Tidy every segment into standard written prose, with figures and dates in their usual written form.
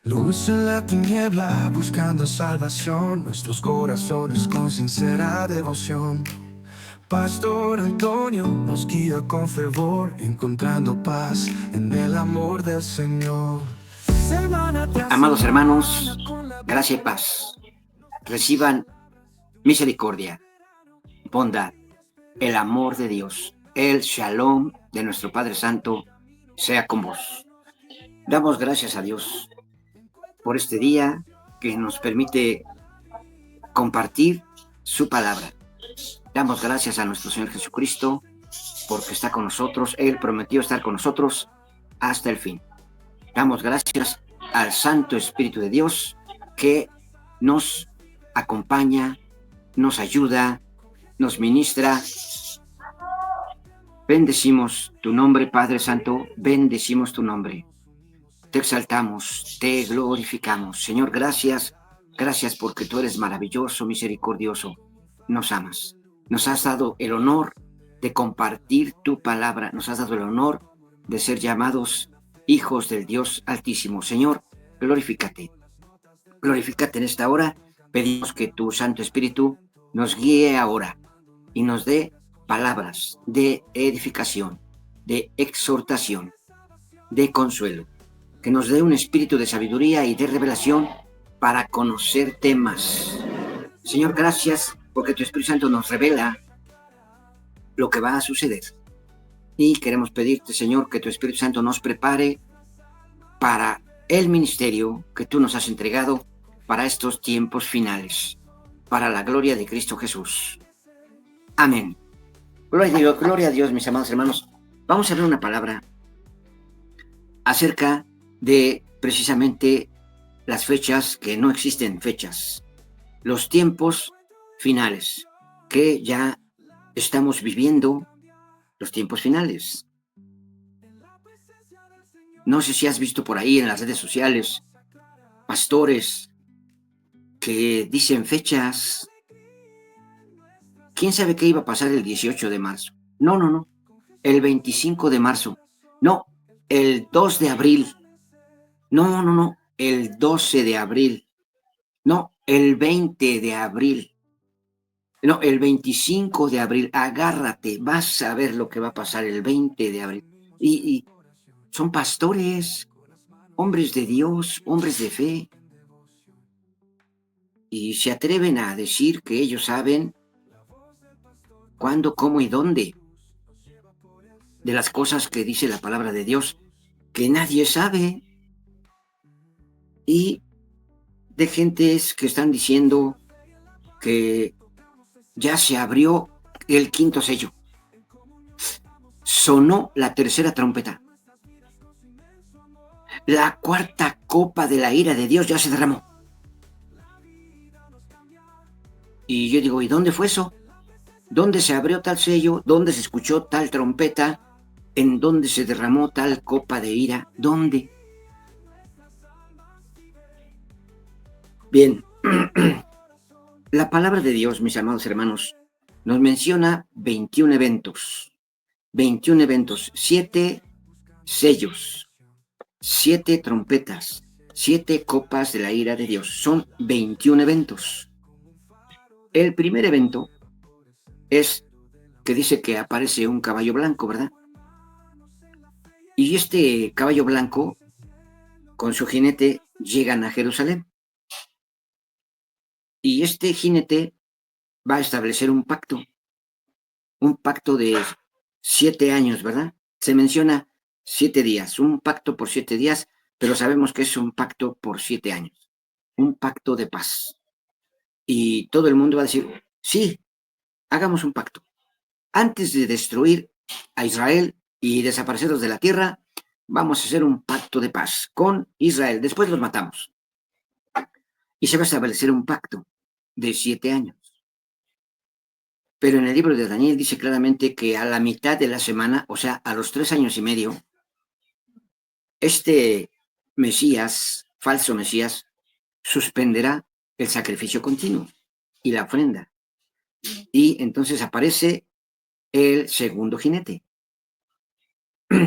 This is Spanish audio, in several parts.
Luz en la tiniebla, buscando salvación, nuestros corazones con sincera devoción. Pastor Antonio nos guía con fervor, encontrando paz en el amor del Señor. Semana tras Amados semana, hermanos, con la gracia y paz. Reciban misericordia, bondad, el amor de Dios, el shalom de nuestro Padre Santo sea con vos. Damos gracias a Dios por este día que nos permite compartir su palabra. Damos gracias a nuestro Señor Jesucristo porque está con nosotros. Él prometió estar con nosotros hasta el fin. Damos gracias al Santo Espíritu de Dios que nos acompaña, nos ayuda, nos ministra. Bendecimos tu nombre, Padre Santo, bendecimos tu nombre. Te exaltamos, te glorificamos. Señor, gracias, gracias porque tú eres maravilloso, misericordioso. Nos amas. Nos has dado el honor de compartir tu palabra. Nos has dado el honor de ser llamados hijos del Dios Altísimo. Señor, glorifícate. Glorifícate en esta hora. Pedimos que tu Santo Espíritu nos guíe ahora y nos dé palabras de edificación, de exhortación, de consuelo. Que nos dé un espíritu de sabiduría y de revelación para conocer temas. Señor, gracias porque tu Espíritu Santo nos revela lo que va a suceder. Y queremos pedirte, Señor, que tu Espíritu Santo nos prepare para el ministerio que tú nos has entregado para estos tiempos finales, para la gloria de Cristo Jesús. Amén. Gloria a Dios, mis amados hermanos. Vamos a ver una palabra acerca de precisamente las fechas, que no existen fechas, los tiempos finales, que ya estamos viviendo los tiempos finales. No sé si has visto por ahí en las redes sociales pastores que dicen fechas. ¿Quién sabe qué iba a pasar el 18 de marzo? No. El 25 de marzo. No, el 2 de abril. No. El 12 de abril. No, el 20 de abril. No, el 25 de abril. Agárrate, vas a ver lo que va a pasar el 20 de abril. Y son pastores, hombres de Dios, hombres de fe. Y se atreven a decir que ellos saben cuándo, cómo y dónde de las cosas que dice la palabra de Dios, que nadie sabe. Y de gentes que están diciendo que ya se abrió el quinto sello. Sonó la tercera trompeta. La cuarta copa de la ira de Dios ya se derramó. Y yo digo, ¿y dónde fue eso? ¿Dónde se abrió tal sello? ¿Dónde se escuchó tal trompeta? ¿En dónde se derramó tal copa de ira? ¿Dónde? Bien, la palabra de Dios, mis amados hermanos, nos menciona 21 eventos. 21 eventos, 7 sellos, 7 trompetas, 7 copas de la ira de Dios. Son 21 eventos. El primer evento es que dice que aparece un caballo blanco, ¿verdad? Y este caballo blanco, con su jinete, llegan a Jerusalén. Y este jinete va a establecer un pacto de 7 años, ¿verdad? Se menciona 7 días, un pacto por 7 días, pero sabemos que es un pacto por 7 años, un pacto de paz. Y todo el mundo va a decir, sí, hagamos un pacto. Antes de destruir a Israel y desaparecerlos de la tierra, vamos a hacer un pacto de paz con Israel. Después los matamos. Y se va a establecer un pacto de 7 años. Pero en el libro de Daniel dice claramente que a la mitad de la semana, o sea, a los 3 años y medio, este Mesías, falso Mesías, suspenderá el sacrificio continuo y la ofrenda. Y entonces aparece el segundo jinete.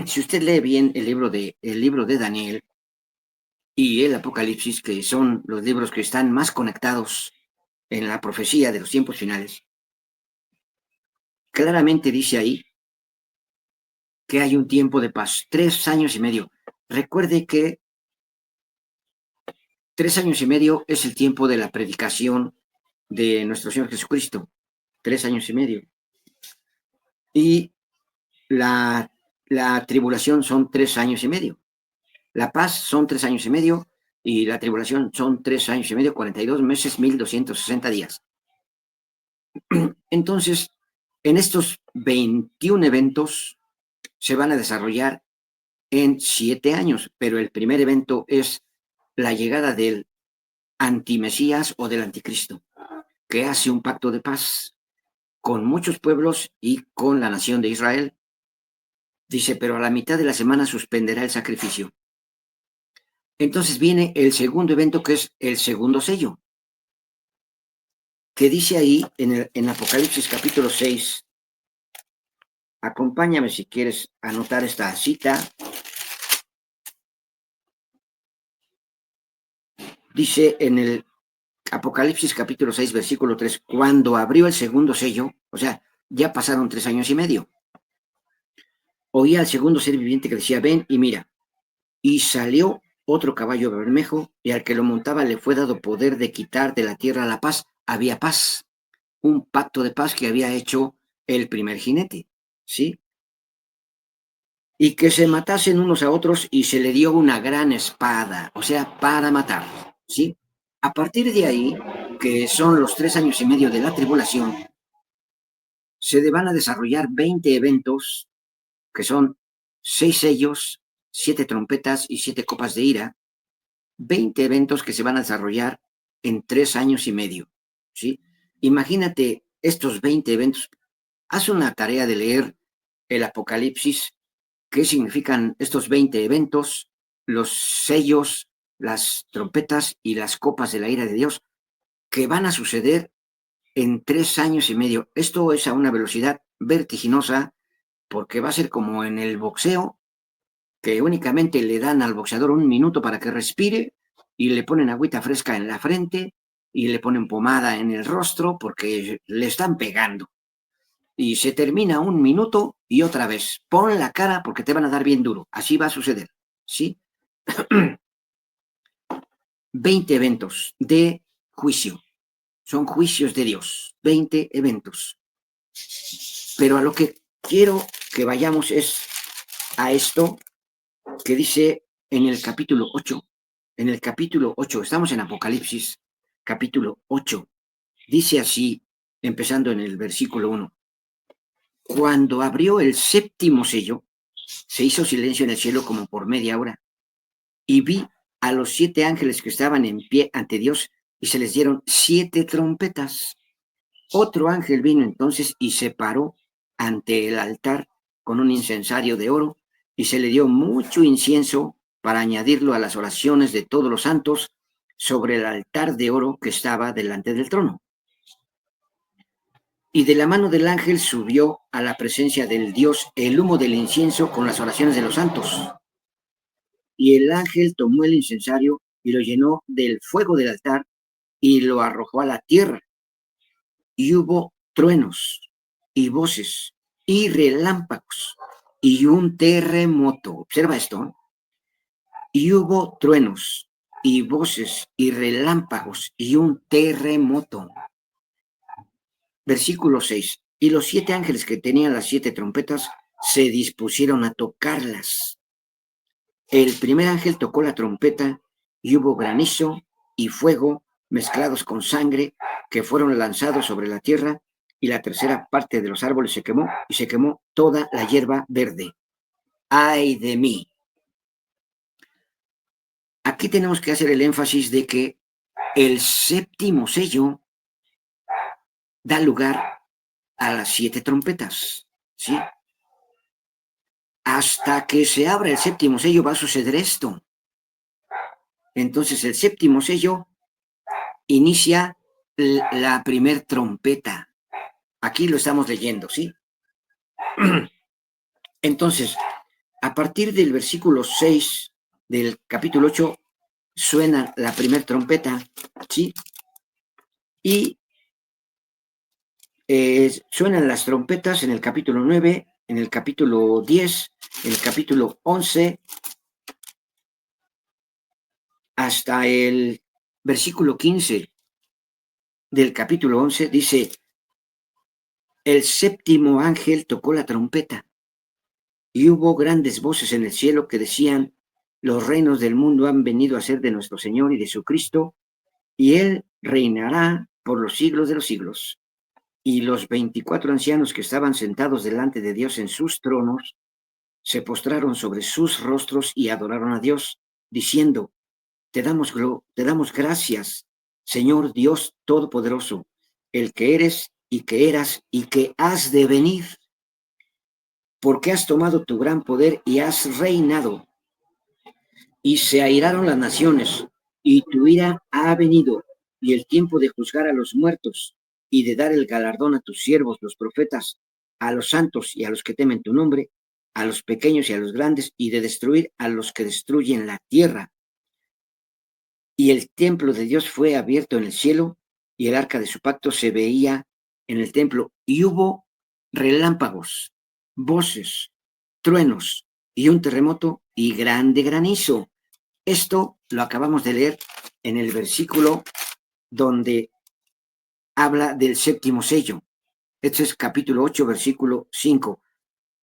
Si usted lee bien el libro de Daniel, y el Apocalipsis, que son los libros que están más conectados en la profecía de los tiempos finales, claramente dice ahí que hay un tiempo de paz, 3 años y medio. Recuerde que 3 años y medio es el tiempo de la predicación de nuestro Señor Jesucristo, 3 años y medio. Y la tribulación son 3 años y medio. La paz son 3 años y medio y la tribulación son 3 años y medio, 42 meses, 1260 días. Entonces, en estos 21 eventos se van a desarrollar en 7 años, pero el primer evento es la llegada del antimesías o del anticristo, que hace un pacto de paz con muchos pueblos y con la nación de Israel. Dice, pero a la mitad de la semana suspenderá el sacrificio. Entonces viene el segundo evento, que es el segundo sello, que dice ahí en Apocalipsis capítulo 6. Acompáñame si quieres anotar esta cita. Dice en el Apocalipsis capítulo 6, versículo 3, cuando abrió el segundo sello, o sea, ya pasaron 3 años y medio, oí al segundo ser viviente que decía, ven y mira. Y salió otro caballo bermejo, y al que lo montaba le fue dado poder de quitar de la tierra la paz. Había paz, un pacto de paz que había hecho el primer jinete, ¿sí? Y que se matasen unos a otros y se le dio una gran espada, o sea, para matar, ¿sí? A partir de ahí, que son los 3 años y medio de la tribulación, se van a desarrollar 20 eventos, que son 6 sellos, 7 trompetas y 7 copas de ira, 20 eventos que se van a desarrollar en 3 años y medio, ¿sí? Imagínate estos 20 eventos. Haz una tarea de leer el Apocalipsis, qué significan estos 20 eventos, los sellos, las trompetas y las copas de la ira de Dios, que van a suceder en 3 años y medio. Esto es a una velocidad vertiginosa, porque va a ser como en el boxeo, que únicamente le dan al boxeador 1 minuto para que respire y le ponen agüita fresca en la frente y le ponen pomada en el rostro porque le están pegando. Y se termina 1 minuto y otra vez, pon la cara porque te van a dar bien duro. Así va a suceder, ¿sí? 20 eventos de juicio. Son juicios de Dios. 20 eventos. Pero a lo que quiero que vayamos es a esto que dice en el capítulo 8. En el capítulo 8, estamos en Apocalipsis, capítulo 8. Dice así, empezando en el versículo 1. Cuando abrió el séptimo sello, se hizo silencio en el cielo como por media hora, y vi a los 7 ángeles que estaban en pie ante Dios, y se les dieron 7 trompetas. Otro ángel vino entonces y se paró ante el altar con un incensario de oro, y se le dio mucho incienso para añadirlo a las oraciones de todos los santos sobre el altar de oro que estaba delante del trono. Y de la mano del ángel subió a la presencia del Dios el humo del incienso con las oraciones de los santos. Y el ángel tomó el incensario y lo llenó del fuego del altar y lo arrojó a la tierra. Y hubo truenos y voces y relámpagos y un terremoto. Observa esto. Y hubo truenos y voces y relámpagos y un terremoto. Versículo 6. Y los 7 ángeles que tenían las 7 trompetas se dispusieron a tocarlas. El primer ángel tocó la trompeta y hubo granizo y fuego mezclados con sangre que fueron lanzados sobre la tierra, y la tercera parte de los árboles se quemó, y se quemó toda la hierba verde. ¡Ay de mí! Aquí tenemos que hacer el énfasis de que el séptimo sello da lugar a las 7 trompetas, ¿sí? Hasta que se abra el séptimo sello va a suceder esto. Entonces el séptimo sello inicia la primer trompeta. Aquí lo estamos leyendo, ¿sí? Entonces, a partir del versículo 6 del capítulo 8, suena la primera trompeta, ¿sí? Y suenan las trompetas en el capítulo 9, en el capítulo 10, en el capítulo 11, hasta el versículo 15 del capítulo 11, dice, el séptimo ángel tocó la trompeta y hubo grandes voces en el cielo que decían, los reinos del mundo han venido a ser de nuestro Señor y de su Cristo, y Él reinará por los siglos de los siglos. Y los 24 ancianos que estaban sentados delante de Dios en sus tronos, se postraron sobre sus rostros y adoraron a Dios, diciendo, te damos gracias, Señor Dios Todopoderoso, el que eres y que eras y que has de venir, porque has tomado tu gran poder y has reinado. Y se airaron las naciones, y tu ira ha venido, y el tiempo de juzgar a los muertos, y de dar el galardón a tus siervos, los profetas, a los santos y a los que temen tu nombre, a los pequeños y a los grandes, y de destruir a los que destruyen la tierra. Y el templo de Dios fue abierto en el cielo, y el arca de su pacto se veía en el templo, y hubo relámpagos, voces, truenos, y un terremoto, y grande granizo. Esto lo acabamos de leer en el versículo donde habla del séptimo sello. Este es capítulo 8, versículo 5.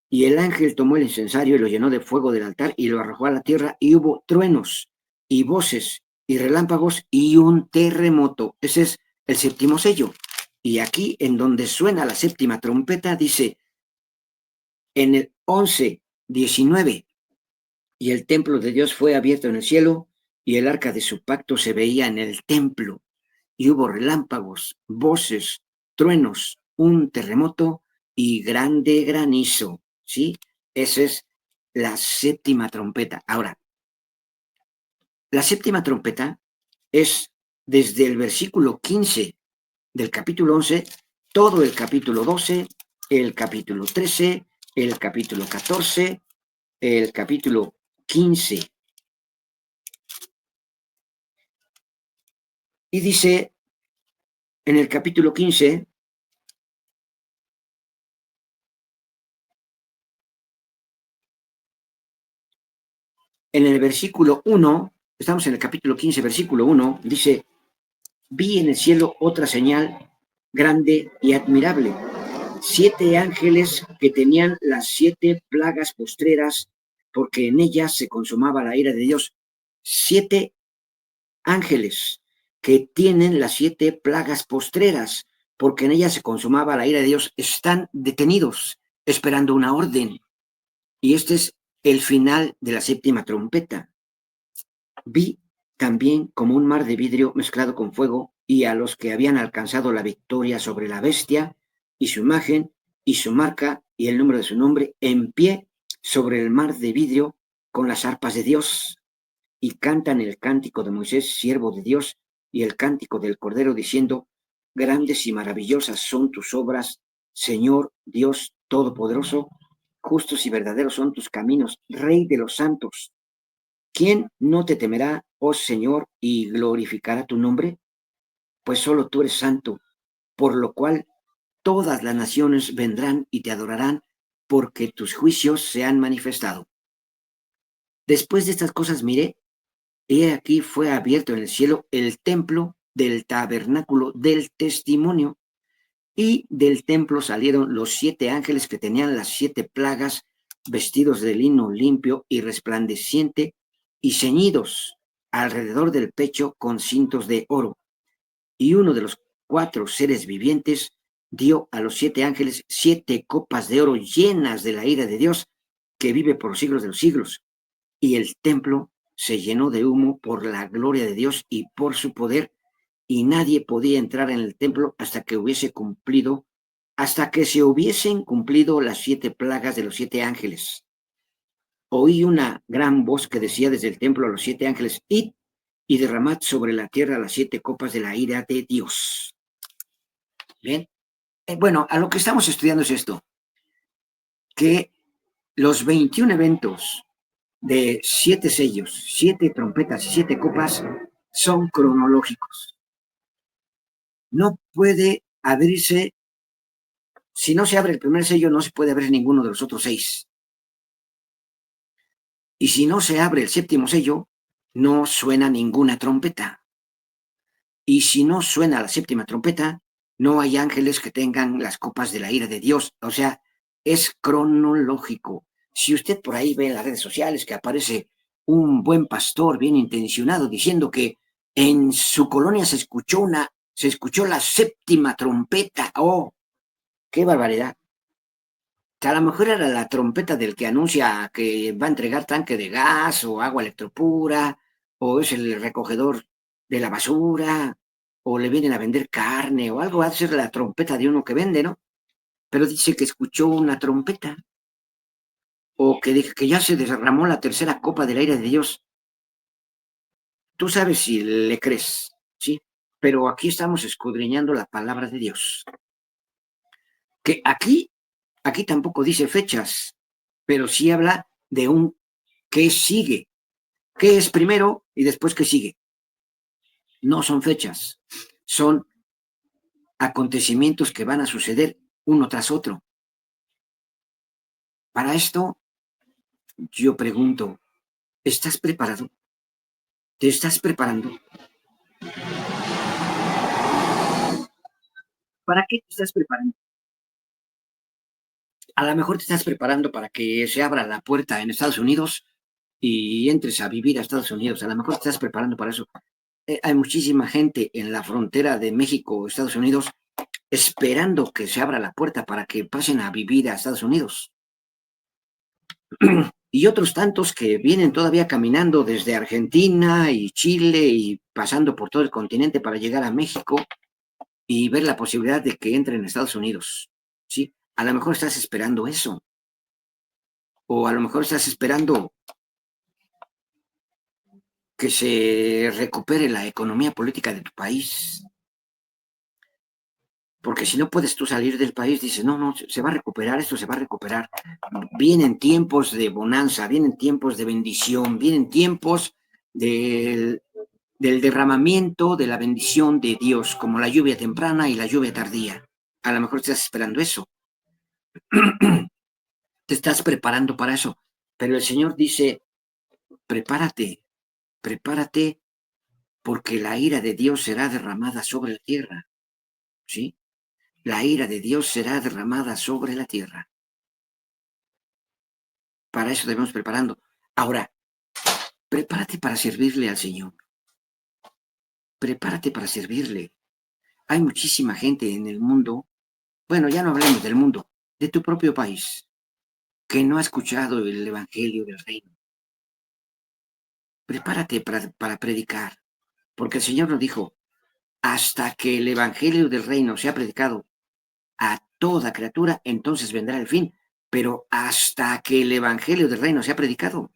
Y el ángel tomó el incensario y lo llenó de fuego del altar y lo arrojó a la tierra, y hubo truenos y voces y relámpagos y un terremoto. Ese es el séptimo sello. Y aquí, en donde suena la séptima trompeta, dice en el 11:19, y el templo de Dios fue abierto en el cielo, y el arca de su pacto se veía en el templo, y hubo relámpagos, voces, truenos, un terremoto y grande granizo, ¿sí? Esa es la séptima trompeta. Ahora, la séptima trompeta es desde el versículo 15 del capítulo 11, todo el capítulo 12, el capítulo 13, el capítulo 14, el capítulo 15. Y dice en el capítulo 15, en el versículo 1, estamos en el capítulo 15, versículo 1, dice, vi en el cielo otra señal grande y admirable, 7 ángeles que tenían las 7 plagas postreras, porque en ellas se consumaba la ira de Dios. 7 ángeles que tienen las 7 plagas postreras, porque en ellas se consumaba la ira de Dios, están detenidos, esperando una orden. Y este es el final de la séptima trompeta. Vi también como un mar de vidrio mezclado con fuego, y a los que habían alcanzado la victoria sobre la bestia, y su imagen, y su marca, y el número de su nombre, en pie sobre el mar de vidrio, con las arpas de Dios, y cantan el cántico de Moisés, siervo de Dios, y el cántico del Cordero, diciendo, grandes y maravillosas son tus obras, Señor Dios Todopoderoso, justos y verdaderos son tus caminos, Rey de los santos. ¿Quién no te temerá, oh Señor, y glorificará tu nombre? Pues solo tú eres santo, por lo cual todas las naciones vendrán y te adorarán, porque tus juicios se han manifestado. Después de estas cosas miré, y aquí fue abierto en el cielo el templo del tabernáculo del testimonio, y del templo salieron los 7 ángeles que tenían las 7 plagas, vestidos de lino limpio y resplandeciente, y ceñidos alrededor del pecho con cintos de oro. Y uno de los 4 seres vivientes dio a los 7 ángeles 7 copas de oro llenas de la ira de Dios, que vive por los siglos de los siglos. Y el templo se llenó de humo por la gloria de Dios y por su poder, y nadie podía entrar en el templo hasta que se hubiesen cumplido las 7 plagas de los 7 ángeles. Oí una gran voz que decía desde el templo a los 7 ángeles, id y derramad sobre la tierra las 7 copas de la ira de Dios. Bien, bueno, a lo que estamos estudiando es esto, que los 21 eventos de 7 sellos, 7 trompetas y 7 copas son cronológicos. No puede abrirse, si no se abre el primer sello, no se puede abrir ninguno de los otros 6. Y si no se abre el 7º sello, no suena ninguna trompeta. Y si no suena la 7ª trompeta, no hay ángeles que tengan las copas de la ira de Dios. O sea, es cronológico. Si usted por ahí ve en las redes sociales que aparece un buen pastor bien intencionado diciendo que en su colonia se escuchó la 7ª trompeta. ¡Oh, qué barbaridad! A lo mejor era la trompeta del que anuncia que va a entregar tanque de gas o agua electropura, o es el recogedor de la basura, o le vienen a vender carne o algo, va a ser la trompeta de uno que vende, ¿no? Pero dice que escuchó una trompeta, o que ya se derramó la 3ª copa del aire de Dios. Tú sabes si le crees, ¿sí? Pero aquí estamos escudriñando la palabra de Dios. Que aquí tampoco dice fechas, pero sí habla de un qué sigue, qué es primero y después qué sigue. No son fechas, son acontecimientos que van a suceder uno tras otro. Para esto, yo pregunto, ¿estás preparado? ¿Te estás preparando? ¿Para qué te estás preparando? A lo mejor te estás preparando para que se abra la puerta en Estados Unidos y entres a vivir a Estados Unidos. A lo mejor te estás preparando para eso. Hay muchísima gente en la frontera de México, Estados Unidos, esperando que se abra la puerta para que pasen a vivir a Estados Unidos. Y otros tantos que vienen todavía caminando desde Argentina y Chile y pasando por todo el continente para llegar a México y ver la posibilidad de que entren a Estados Unidos. ¿Sí? A lo mejor estás esperando eso. O a lo mejor estás esperando que se recupere la economía política de tu país. Porque si no puedes tú salir del país, dices, no, se va a recuperar, esto se va a recuperar. Vienen tiempos de bonanza, vienen tiempos de bendición, vienen tiempos del derramamiento de la bendición de Dios, como la lluvia temprana y la lluvia tardía. A lo mejor estás esperando eso. Te estás preparando para eso. Pero el Señor dice, prepárate, prepárate, porque la ira de Dios será derramada sobre la tierra. ¿Sí? La ira de Dios será derramada sobre la tierra. Para eso debemos preparando. Ahora, prepárate para servirle al Señor. Prepárate para servirle. Hay muchísima gente en el mundo, bueno, ya no hablemos del mundo, de tu propio país, que no ha escuchado el Evangelio del Reino. Prepárate para predicar, porque el Señor nos dijo, hasta que el Evangelio del Reino sea predicado a toda criatura, entonces vendrá el fin. Pero hasta que el Evangelio del Reino sea predicado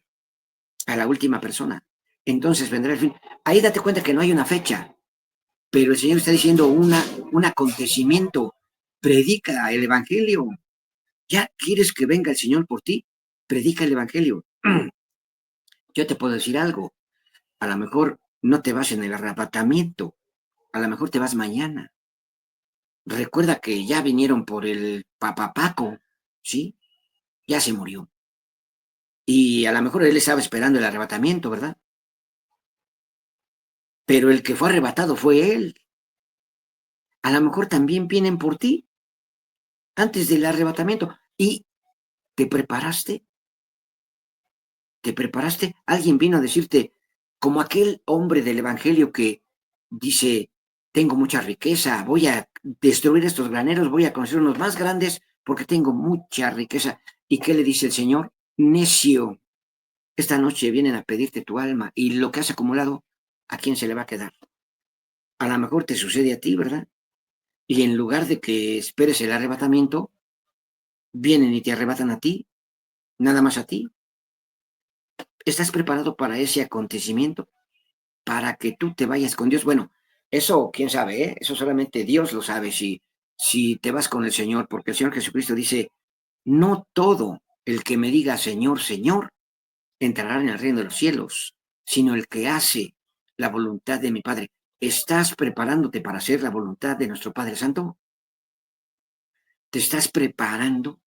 a la última persona, entonces vendrá el fin. Ahí date cuenta que no hay una fecha, pero el Señor está diciendo un acontecimiento. Predica el Evangelio. ¿Ya quieres que venga el Señor por ti? Predica el Evangelio. Yo te puedo decir algo. A lo mejor no te vas en el arrebatamiento. A lo mejor te vas mañana. Recuerda que ya vinieron por el papapaco, ¿sí? Ya se murió. Y a lo mejor él estaba esperando el arrebatamiento, ¿verdad? Pero el que fue arrebatado fue él. A lo mejor también vienen por ti antes del arrebatamiento. ¿Y te preparaste? ¿Te preparaste? Alguien vino a decirte, como aquel hombre del Evangelio que dice, tengo mucha riqueza, voy a destruir estos graneros, voy a construir unos más grandes porque tengo mucha riqueza. ¿Y qué le dice el Señor? Necio, esta noche vienen a pedirte tu alma y lo que has acumulado, ¿a quién se le va a quedar? A lo mejor te sucede a ti, ¿verdad? Y en lugar de que esperes el arrebatamiento, vienen y te arrebatan a ti, nada más a ti. ¿Estás preparado para ese acontecimiento? Para que tú te vayas con Dios. Bueno, eso, quién sabe, ¿eh? Eso solamente Dios lo sabe si te vas con el Señor, porque el Señor Jesucristo dice, no todo el que me diga Señor, Señor, entrará en el reino de los cielos, sino el que hace la voluntad de mi Padre. ¿Estás preparándote para hacer la voluntad de nuestro Padre Santo? ¿Te estás preparando?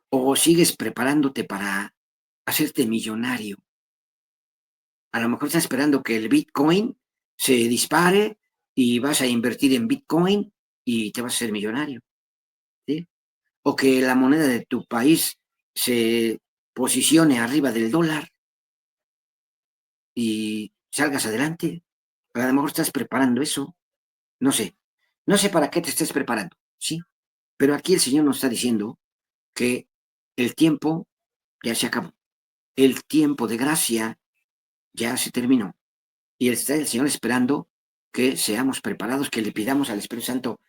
¿O sigues preparándote para hacerte millonario? A lo mejor estás esperando que el Bitcoin se dispare y vas a invertir en Bitcoin y te vas a hacer millonario, ¿sí? O que la moneda de tu país se posicione arriba del dólar y salgas adelante. A lo mejor estás preparando eso. No sé. No sé para qué te estés preparando, ¿sí? Pero aquí el Señor nos está diciendo que el tiempo ya se acabó. El tiempo de gracia ya se terminó. Y está el Señor esperando que seamos preparados, que le pidamos al Espíritu Santo,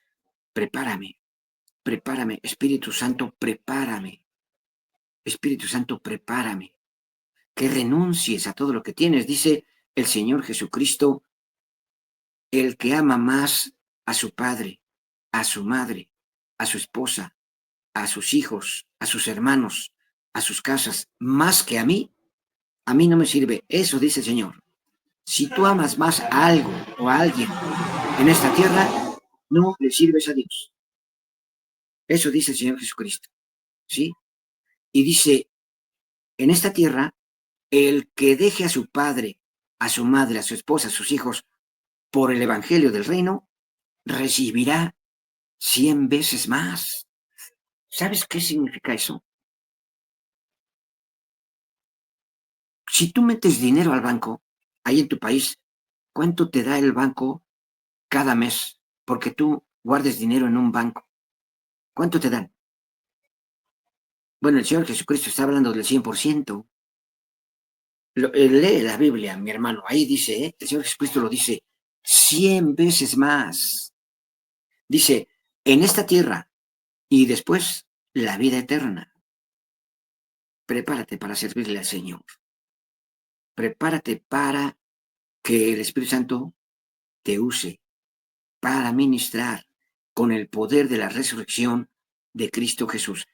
prepárame, prepárame, Espíritu Santo, prepárame. Espíritu Santo, prepárame. Que renuncies a todo lo que tienes. Dice el Señor Jesucristo, el que ama más a su padre, a su madre, a su esposa, a sus hijos, a sus hermanos, a sus casas, más que a mí no me sirve. Eso dice el Señor. Si tú amas más a algo o a alguien en esta tierra, no le sirves a Dios. Eso dice el Señor Jesucristo, ¿sí? Y dice, en esta tierra, el que deje a su padre, a su madre, a su esposa, a sus hijos, por el evangelio del reino, recibirá 100 veces más. ¿Sabes qué significa eso? Si tú metes dinero al banco, ahí en tu país, ¿cuánto te da el banco cada mes? Porque tú guardes dinero en un banco. ¿Cuánto te dan? Bueno, el Señor Jesucristo está hablando del 100%. Lee la Biblia, mi hermano. Ahí dice, el Señor Jesucristo lo dice 100 veces más. Dice, en esta tierra y después la vida eterna. Prepárate para servirle al Señor. Prepárate para que el Espíritu Santo te use para ministrar con el poder de la resurrección de Cristo Jesús.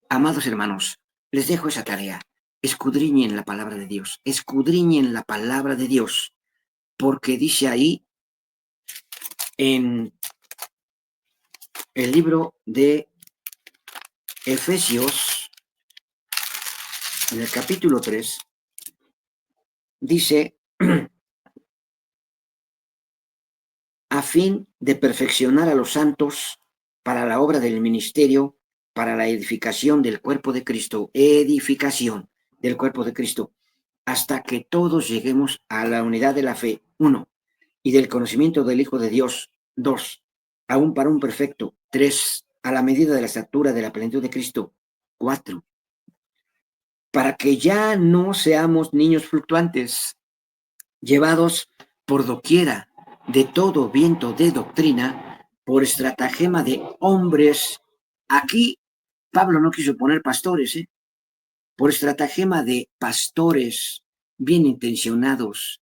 Amados hermanos, les dejo esa tarea. Escudriñen la palabra de Dios. Escudriñen la palabra de Dios. Porque dice ahí en el libro de Efesios, en el capítulo 3, dice, a fin de perfeccionar a los santos para la obra del ministerio, para la edificación del cuerpo de Cristo, edificación del cuerpo de Cristo, hasta que todos lleguemos a la unidad de la fe, 1, y del conocimiento del Hijo de Dios, 2, a un varón perfecto, 3, a la medida de la estatura de la plenitud de Cristo, 4, para que ya no seamos niños fluctuantes, llevados por doquiera de todo viento de doctrina, por estratagema de hombres. Aquí Pablo no quiso poner pastores, por estratagema de pastores bien intencionados,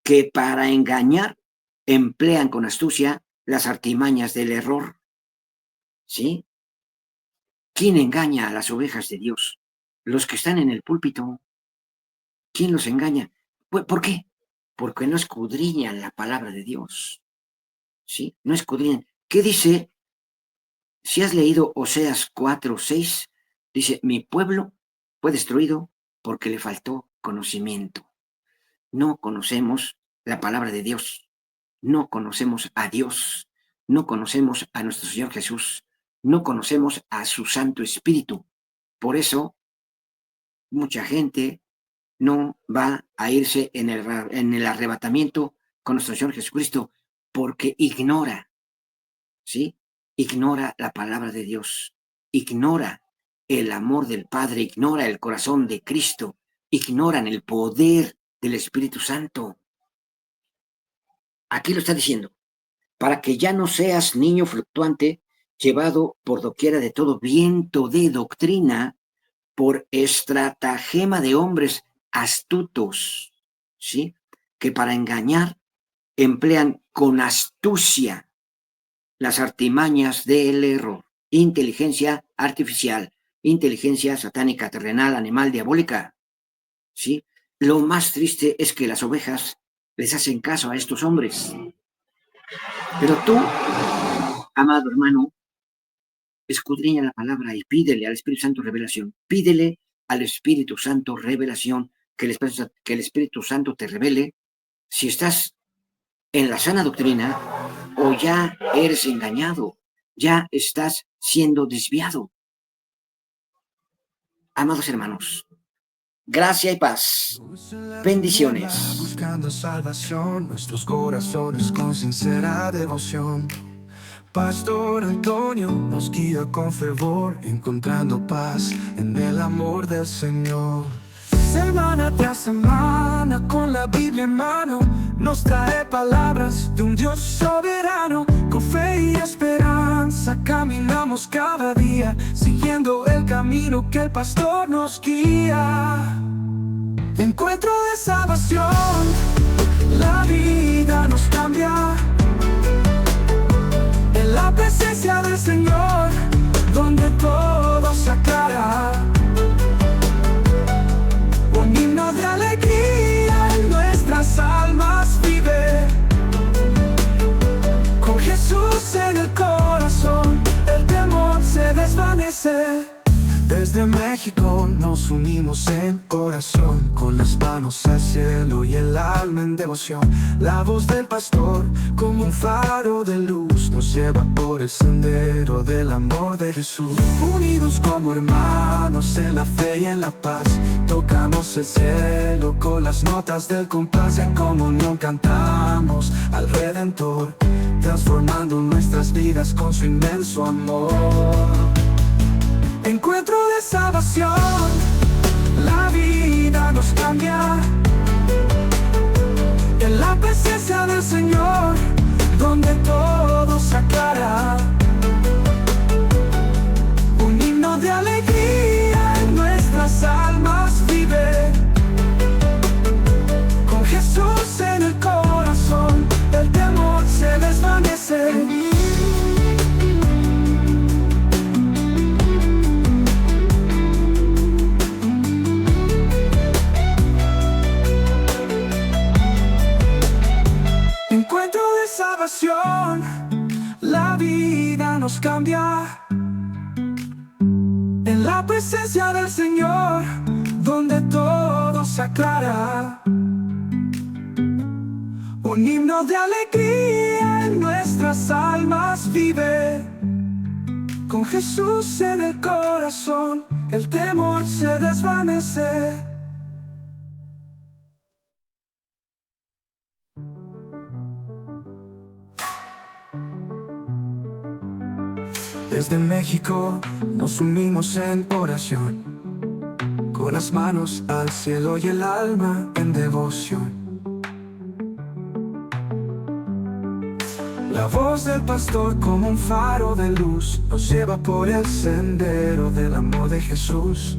que para engañar emplean con astucia las artimañas del error. ¿Sí? ¿Quién engaña a las ovejas de Dios? Los que están en el púlpito. ¿Quién los engaña? ¿Por qué? Porque no escudriñan la palabra de Dios. ¿Sí? No escudriñan. ¿Qué dice? Si has leído Oseas 4:6, dice, mi pueblo fue destruido porque le faltó conocimiento. No conocemos la palabra de Dios. No conocemos a Dios. No conocemos a nuestro Señor Jesús. No conocemos a su Santo Espíritu. Por eso, mucha gente no va a irse en el arrebatamiento con nuestro Señor Jesucristo porque ignora, ¿sí? Ignora la palabra de Dios, ignora el amor del Padre, ignora el corazón de Cristo, ignoran el poder del Espíritu Santo. Aquí lo está diciendo, para que ya no seas niño fluctuante, llevado por doquiera de todo viento de doctrina, por estratagema de hombres astutos, ¿sí? Que para engañar emplean con astucia las artimañas del error, inteligencia artificial, inteligencia satánica, terrenal, animal, diabólica. ¿Sí? Lo más triste es que las ovejas les hacen caso a estos hombres. Pero tú, amado hermano, escudriña la palabra y pídele al Espíritu Santo revelación. Pídele al Espíritu Santo revelación, que el Espíritu Santo te revele si estás en la sana doctrina o ya eres engañado, ya estás siendo desviado. Amados hermanos, gracia y paz. Bendiciones. Buscando salvación, nuestros corazones con sincera devoción. Pastor Antonio nos guía con fervor, encontrando paz en el amor del Señor. Semana tras semana, con la Biblia en mano, nos trae palabras de un Dios soberano. Con fe y esperanza caminamos cada día, siguiendo el camino que el pastor nos guía. Encuentro de salvación, la vida nos cambia. En la presencia del Señor, donde todo se aclara. Un himno de alegría en nuestras almas vive. Con Jesús en el corazón, el temor se desvanece. Desde México nos unimos en oración, con las manos al cielo y el alma en devoción. La voz del pastor, como un faro de luz, nos lleva por el sendero del amor de Jesús. Unidos como hermanos en la fe y en la paz, tocamos el cielo con las notas del compás. En comunión cantamos al Redentor, transformando nuestras vidas con su inmenso amor. Encuentro de salvación, la vida nos cambia. En la presencia del Señor, donde todo se aclara. Un himno de alegría en nuestras almas vive. Con Jesús en el corazón, el temor se desvanece. Encuentro de salvación, la vida nos cambia. En la presencia del Señor, donde todo se aclara. Un himno de alegría en nuestras almas vive. Con Jesús en el corazón, el temor se desvanece. Desde México nos unimos en oración, con las manos al cielo y el alma en devoción. La voz del pastor como un faro de luz nos lleva por el sendero del amor de Jesús.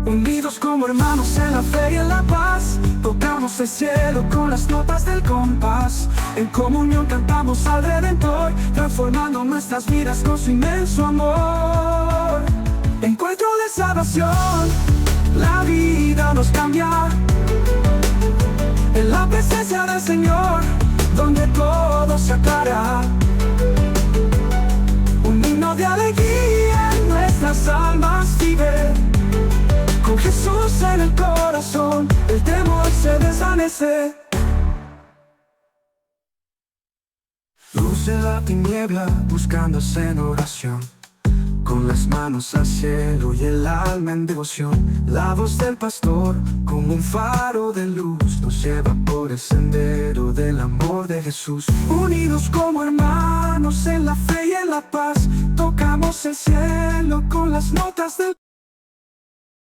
Unidos como hermanos en la fe y en la paz, tocamos el cielo con las notas del compás. En comunión cantamos al Redentor, transformando nuestras vidas con su inmenso amor. Encuentro de salvación, la vida nos cambia. En la presencia del Señor, donde todo se aclara. Un himno de alegría en nuestras almas vive. Con Jesús en el corazón, el temor se desvanece. Luz en la tiniebla, buscándose en oración, con las manos al cielo y el alma en devoción. La voz del pastor, como un faro de luz, nos lleva por el sendero del amor de Jesús. Unidos como hermanos en la fe y en la paz, tocamos el cielo con las notas del